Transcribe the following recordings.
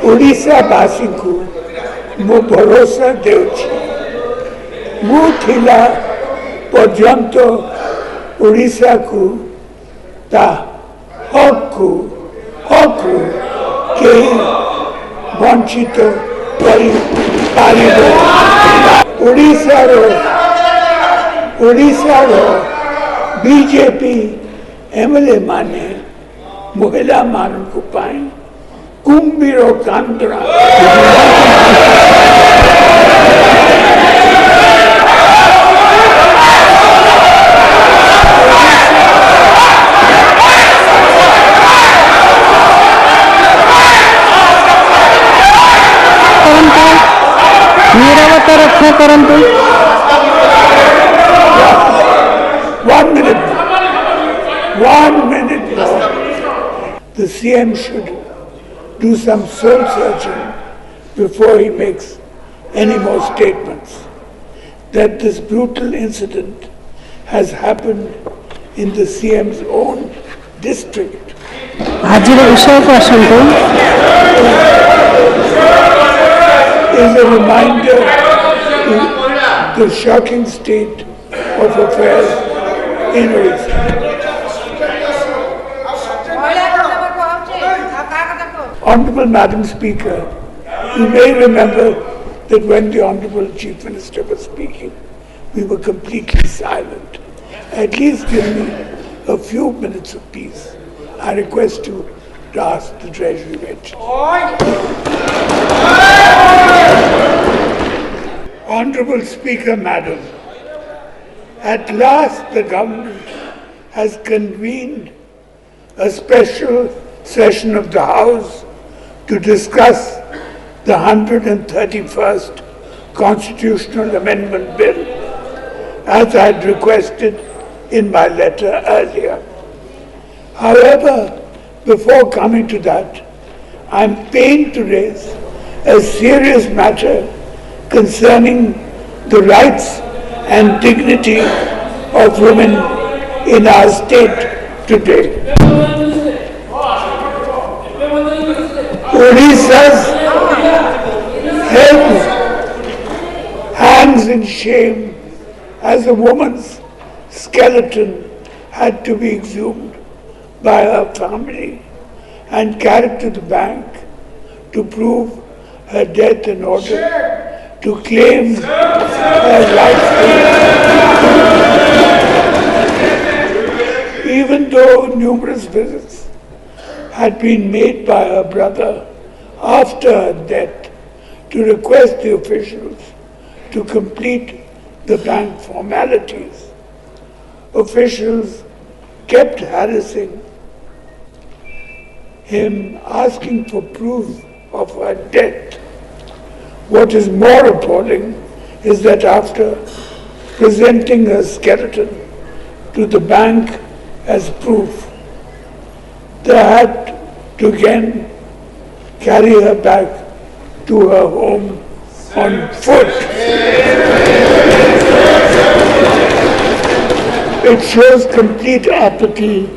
Odisha basi ko mu bharosa deuchi. Mu thila porjanto Odisha ko ta hokku ke vanchito kari paribo. Odisha ro BJP MLA mane mohila manku pai kumbiro kandra ନିରବତା ରକ୍ଷା କରନ୍ତୁ। One minute more. The CM should do some soul searching before he makes any more statements. That this brutal incident has happened in the CM's own district. ଆଜିର ବିଷୟକୁ ଆସନ୍ତୁ। Is a reminder to the shocking state of affairs in Odisha. Honorable Madam Speaker, you may remember that when the Honorable Chief Minister was speaking, we were completely silent. At least give me a few minutes of peace. I request you to ask the Treasury bench. Honorable Speaker, Madam, at last the government has convened a special session of the House to discuss the 131st Constitutional Amendment Bill, as I had requested in my letter earlier. However, before coming to that, I am pained to raise a serious matter concerning the rights and dignity of women in our state today. Odisha's head hangs in shame as a woman's skeleton had to be exhumed by her family and carried to the bank to prove her death in order to claim her rights. Even though numerous visits had been made by her brother after her death to request the officials to complete the bank formalities, officials kept harassing him, asking for proof of her death. What is more appalling is that after presenting her skeleton to the bank as proof, they had to again carry her back to her home on foot. It shows complete apathy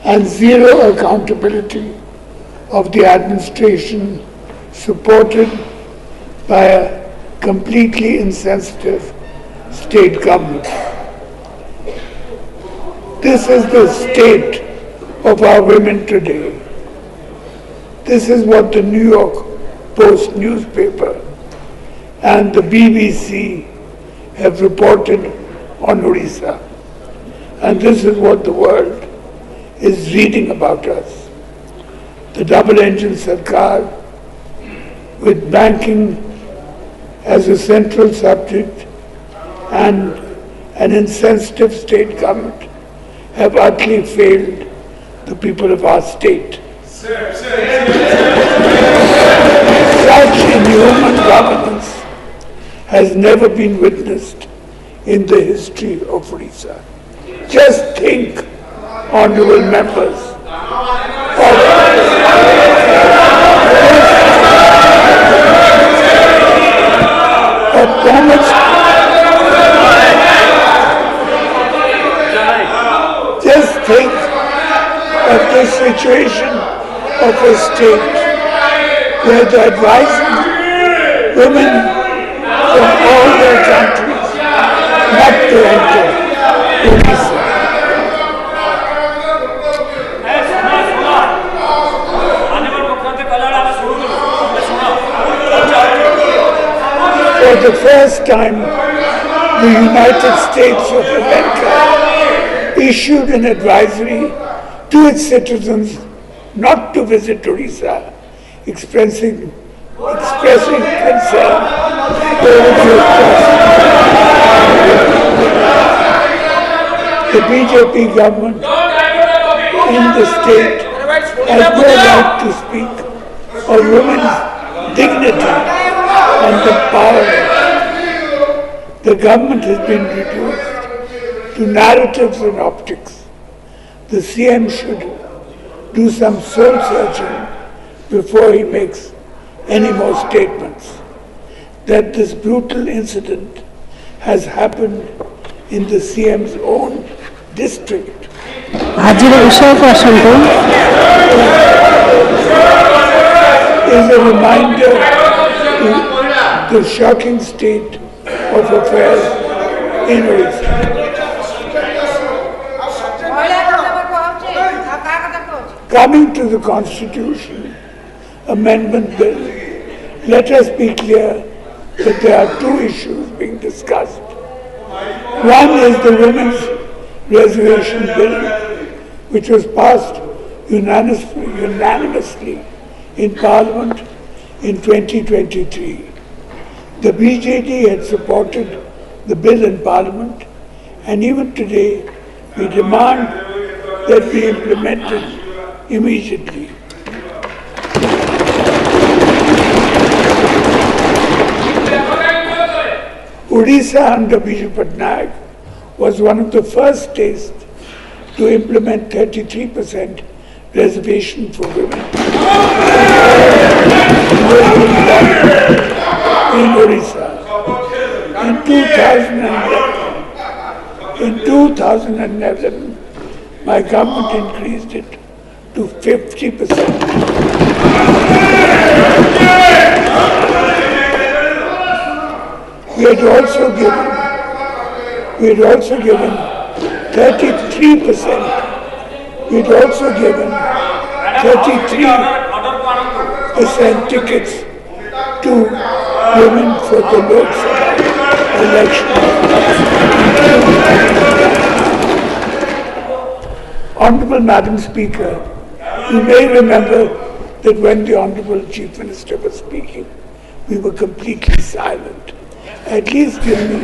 and zero accountability of the administration supported by a completely insensitive state government. This is the state of our women today. This is what the New York Post newspaper and the BBC have reported on Odisha. And this is what the world is reading about us. The double-engine Sarkar, with banking as a central subject and an insensitive state government, have utterly failed the people of our state. Such inhuman governance has never been witnessed in the history of Odisha. Just think, honorable members, of much. Just think of the situation of a state where they advise women from all their countries not to enter Odisha. For the first time, the United States of America issued an advisory to its citizens not to visit Odisha, expressing concern over the The BJP government in the state has no right to speak of women's dignity and empowerment. The government has been reduced to narratives and optics. The CM should do some soul searching before he makes any more statements. That this brutal incident has happened in the CM's own district ଆଜିର ବିଷୟକୁ ଆସନ୍ତୁ। is a reminder to the shocking state of affairs in Odisha. Coming to the Constitution Amendment Bill, let us be clear that there are two issues being discussed. One is the Women's Reservation Bill, which was passed unanimously in Parliament in 2023. The BJP had supported the bill in Parliament, and even today we demand that be implemented immediately. Odisha under Naveen Patnaik was one of the first states to implement 33% reservation for women in Odisha. In 2011, my government increased it to 50%. We had also given 33%. We had also given 33% tickets to women for the Lok Sabha election. Honorable Madam Speaker, you may remember that when the Honorable Chief Minister was speaking, we were completely silent. At least give me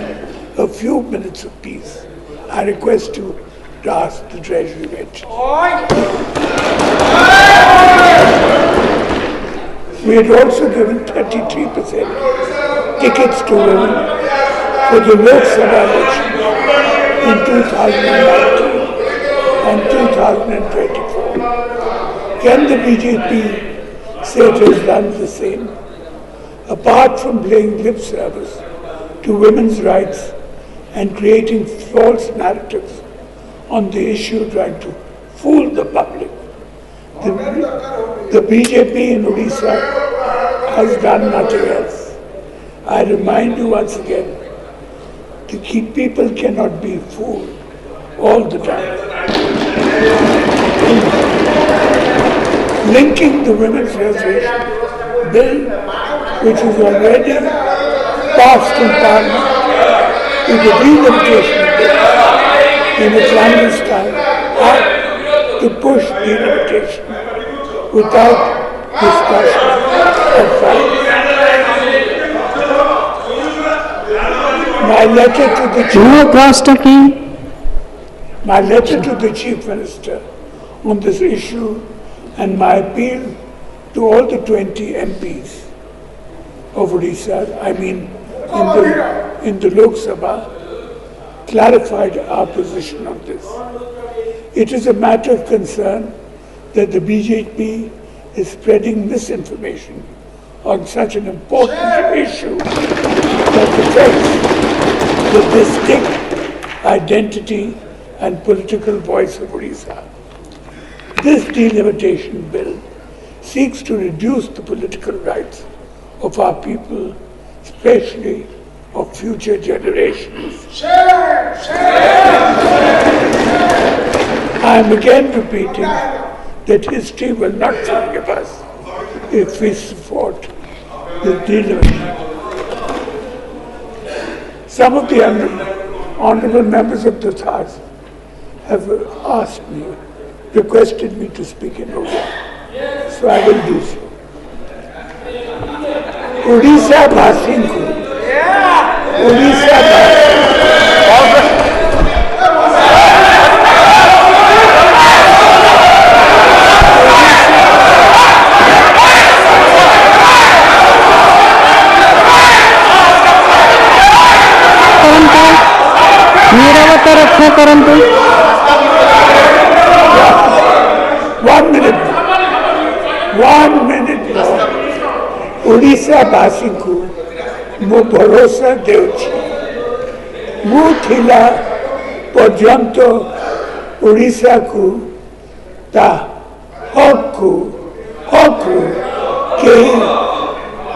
a few minutes of peace. I request you to ask the Treasury bench. We had also given 33% tickets to women for the Lok Sabha election in 2019 and 2024. Can the BJP say it has done the same? Apart from playing lip service to women's rights and creating false narratives on the issue, trying to fool the public, the BJP in Odisha has done nothing else. I remind you once again, the people cannot be fooled all the time. Linking the Women's Reservation Bill, which is already passed in Parliament, to the delimitation bill in a clandestine act to push delimitation without discussion of facts. My letter to the Chief Minister on this issue and my appeal to all the 20 MPs of Odisha, in the Lok Sabha, clarified our position on this. It is a matter of concern that the BJP is spreading misinformation on such an important issue that affects the distinct identity and political voice of Odisha. This delimitation bill seeks to reduce the political rights of our people, especially of future generations. I am again repeating that history will not forgive us if we support the Delimitation. Some of the honorable members of this House have asked me, requested me to speak in Urdu. So I will do so. Odisha Bhasinku. Odisha ନିରବତା ରକ୍ଷା କରନ୍ତୁ। 1 minute. 1 minute. Odisha Bhasinku ମୁଁ ଭରସା ଦେଉଛି ମୁଁ ଥିଲା ପର୍ଯ୍ୟନ୍ତ ଓଡ଼ିଶାକୁ ତା ହକରୁ କେହି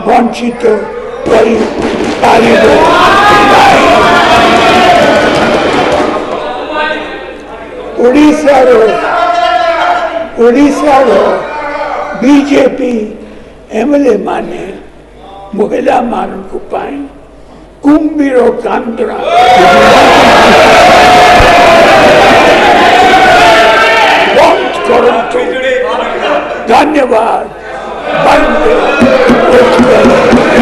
ବଞ୍ଚିତ କରିପାରିବ ନାହିଁ। ଓଡ଼ିଶାର ବିଜେପି ଏମଏଲଏ ମାନେ ମହିଳାମାନଙ୍କ ପାଇଁ କୁମ୍ଭୀର କାନ୍ଦଣା ବନ୍ଦ କରନ୍ତୁ। ଧନ୍ୟବାଦ।